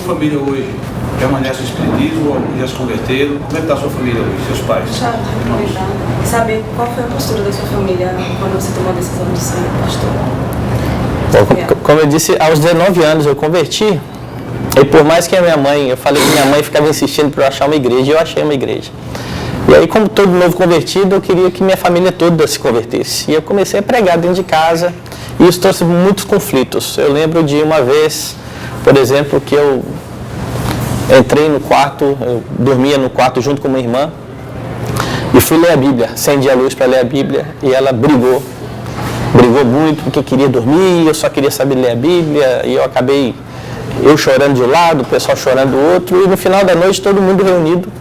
família hoje permanece no espiritismo ou já se converteram? Como é que está a sua família hoje, seus pais? Deixa eu aproveitar e saber qual foi a postura da sua família quando você tomou a decisão de ser pastor. Como eu disse, aos 19 anos eu converti, e por mais que a minha mãe, eu falei que minha mãe ficava insistindo para eu achar uma igreja, e eu achei uma igreja. E aí, como todo novo convertido, eu queria que minha família toda se convertesse. E eu comecei a pregar dentro de casa, e isso trouxe muitos conflitos. Eu lembro de uma vez, por exemplo, que eu entrei no quarto, eu dormia no quarto junto com uma irmã, e fui ler a Bíblia, acendi a luz para ler a Bíblia, e ela brigou muito, porque eu queria dormir, eu só queria saber ler a Bíblia, e eu acabei, eu chorando de um lado, o pessoal chorando do outro, e no final da noite todo mundo reunido,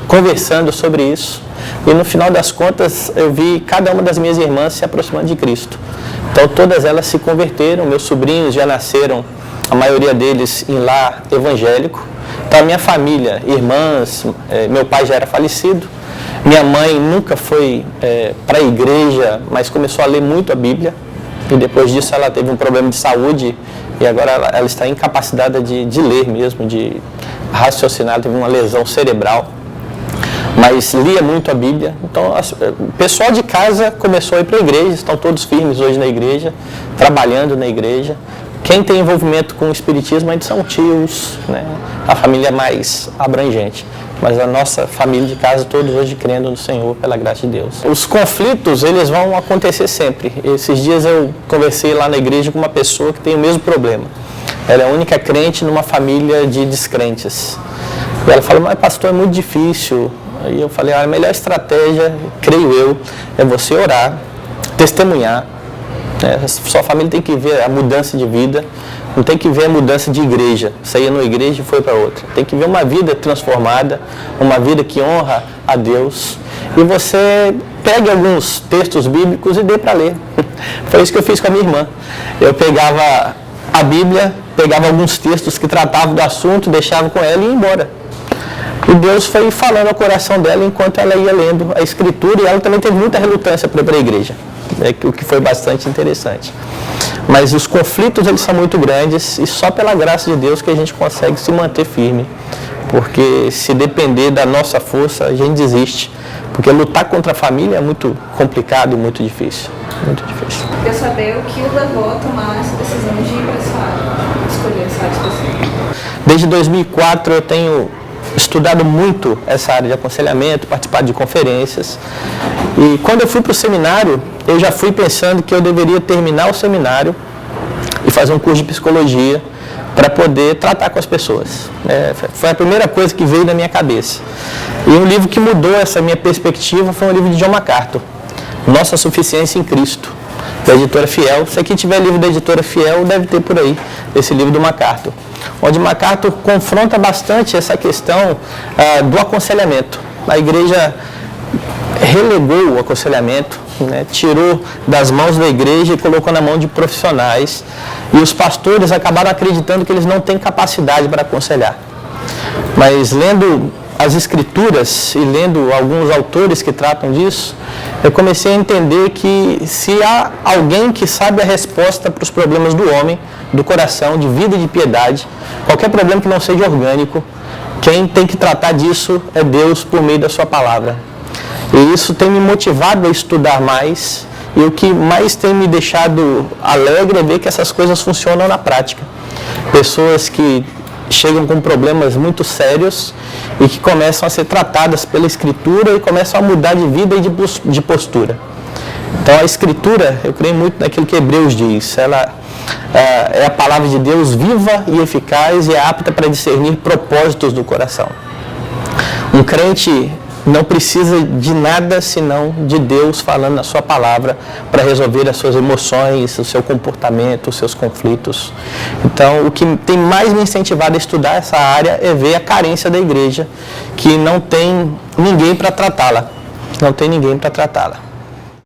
conversando sobre isso, e no final das contas eu vi cada uma das minhas irmãs se aproximando de Cristo. Então todas elas se converteram, meus sobrinhos já nasceram, a maioria deles em lar evangélico. Então a minha família, irmãs, meu pai já era falecido, minha mãe nunca foi para a igreja, mas começou a ler muito a Bíblia, e depois disso ela teve um problema de saúde, e agora ela está incapacitada de ler mesmo, de raciocinar, teve uma lesão cerebral, mas lia muito a Bíblia. Então o pessoal de casa começou a ir para a igreja, estão todos firmes hoje na igreja, trabalhando na igreja. Quem tem envolvimento com o espiritismo ainda são tios, né? A família mais abrangente. Mas a nossa família de casa, todos hoje crendo no Senhor, pela graça de Deus. Os conflitos, eles vão acontecer sempre. Esses dias eu conversei lá na igreja com uma pessoa que tem o mesmo problema. Ela é a única crente numa família de descrentes. E ela falou, mas pastor, é muito difícil. Aí eu falei, a melhor estratégia, creio eu, é você orar, testemunhar. Sua família tem que ver a mudança de vida, não tem que ver a mudança de igreja. Saía numa igreja e foi para outra. Tem que ver uma vida transformada, uma vida que honra a Deus. E você pegue alguns textos bíblicos e dê para ler. Foi isso que eu fiz com a minha irmã. Eu pegava a Bíblia, pegava alguns textos que tratavam do assunto, deixava com ela e ia embora. E Deus foi falando ao coração dela enquanto ela ia lendo a Escritura, e ela também teve muita relutância para ir para a igreja, o que foi bastante interessante. Mas os conflitos, eles são muito grandes, e só pela graça de Deus que a gente consegue se manter firme, porque se depender da nossa força, a gente desiste, porque lutar contra a família é muito complicado e muito difícil. Muito difícil. Eu queria saber o que o levou a tomar essa decisão de ir para essa área, escolher essa área específica. Desde 2004 eu tenho estudado muito essa área de aconselhamento, participado de conferências, e quando eu fui para o seminário, eu já fui pensando que eu deveria terminar o seminário e fazer um curso de psicologia para poder tratar com as pessoas. Foi a primeira coisa que veio na minha cabeça. E um livro que mudou essa minha perspectiva foi um livro de John MacArthur, Nossa Suficiência em Cristo, da editora Fiel. Se aqui tiver livro da editora Fiel, deve ter por aí esse livro do MacArthur, onde MacArthur confronta bastante essa questão do aconselhamento. A igreja relegou o aconselhamento, né, tirou das mãos da igreja e colocou na mão de profissionais, e os pastores acabaram acreditando que eles não têm capacidade para aconselhar. Mas lendo as Escrituras e lendo alguns autores que tratam disso, eu comecei a entender que se há alguém que sabe a resposta para os problemas do homem, do coração, de vida e de piedade, qualquer problema que não seja orgânico, quem tem que tratar disso é Deus por meio da sua palavra. E isso tem me motivado a estudar mais, e o que mais tem me deixado alegre é ver que essas coisas funcionam na prática. Pessoas que chegam com problemas muito sérios e que começam a ser tratadas pela Escritura e começam a mudar de vida e de postura. Então a Escritura, eu creio muito naquilo que Hebreus diz, ela é a palavra de Deus viva e eficaz e é apta para discernir propósitos do coração. Um crente não precisa de nada senão de Deus falando na sua palavra para resolver as suas emoções, o seu comportamento, os seus conflitos. Então, o que tem mais me incentivado a estudar essa área é ver a carência da igreja, que não tem ninguém para tratá-la. Não tem ninguém para tratá-la.